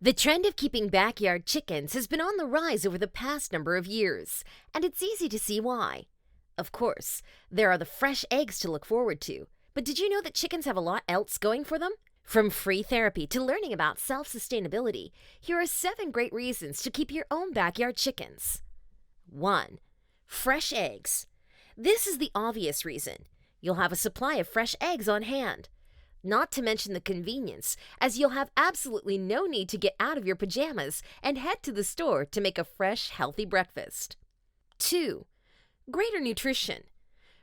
The trend of keeping backyard chickens has been on the rise over the past number of years, and it's easy to see why. Of course, there are the fresh eggs to look forward to, but did you know that chickens have a lot else going for them? From free therapy to learning about self-sustainability, here are 7 great reasons to keep your own backyard chickens. 1. Fresh eggs. This is the obvious reason. You'll have a supply of fresh eggs on hand. Not to mention the convenience, as you'll have absolutely no need to get out of your pajamas and head to the store to make a fresh, healthy breakfast. 2. Greater nutrition.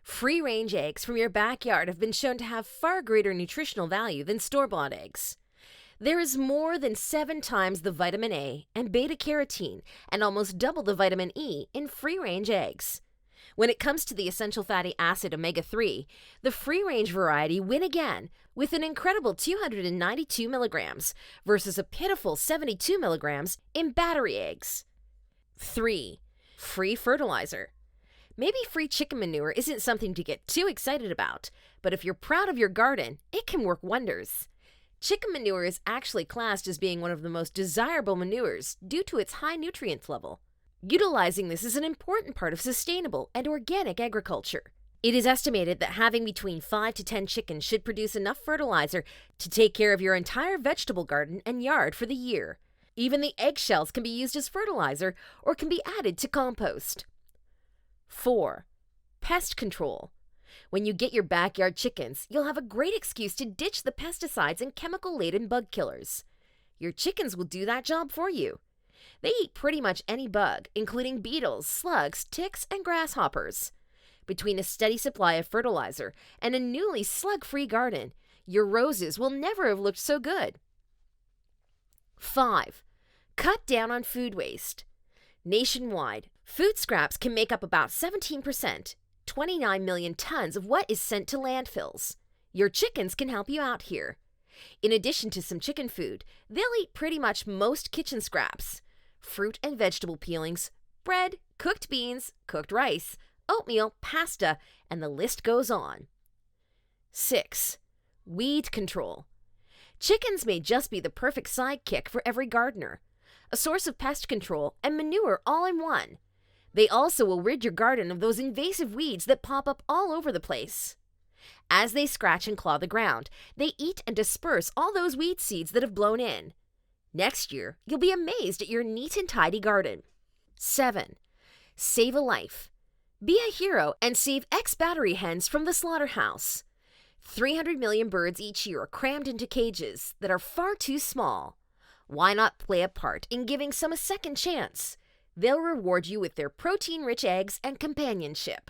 Free-range eggs from your backyard have been shown to have far greater nutritional value than store-bought eggs. There is more than 7 times the Vitamin-A and Beta Carotene and almost double the Vitamin E in free-range eggs. When it comes to the essential fatty acid omega-3, the free-range variety win again with an incredible 292 milligrams versus a pitiful 72 milligrams in battery eggs. 3. Free fertilizer. Maybe free chicken manure isn't something to get too excited about, but if you're proud of your garden, it can work wonders. Chicken manure is actually classed as being one of the most desirable manures due to its high nutrient level. Utilizing this is an important part of sustainable and organic agriculture. It is estimated that having between 5 to 10 chickens should produce enough fertilizer to take care of your entire vegetable garden and yard for the year. Even the eggshells can be used as fertilizer or can be added to compost. 4. Pest control. When you get your backyard chickens, you'll have a great excuse to ditch the pesticides and chemical-laden bug killers. Your chickens will do that job for you. They eat pretty much any bug, including beetles, slugs, ticks, and grasshoppers. Between a steady supply of fertilizer and a newly slug-free garden, your roses will never have looked so good. 5. Cut down on food waste. Nationwide, food scraps can make up about 17%, 29 million tons of what is sent to landfills. Your chickens can help you out here. In addition to some chicken food, they'll eat pretty much most kitchen scraps. Fruit and vegetable peelings, bread, cooked beans, cooked rice, oatmeal, pasta, and the list goes on. 6. Weed control. Chickens may just be the perfect sidekick for every gardener. A source of pest control and manure all in one. They also will rid your garden of those invasive weeds that pop up all over the place. As they scratch and claw the ground, they eat and disperse all those weed seeds that have blown in. Next year, you'll be amazed at your neat and tidy garden. 7. Save a life. Be a hero and save battery hens from the slaughterhouse. 300 million birds each year are crammed into cages that are far too small. Why not play a part in giving some a second chance? They'll reward you with their protein-rich eggs and companionship.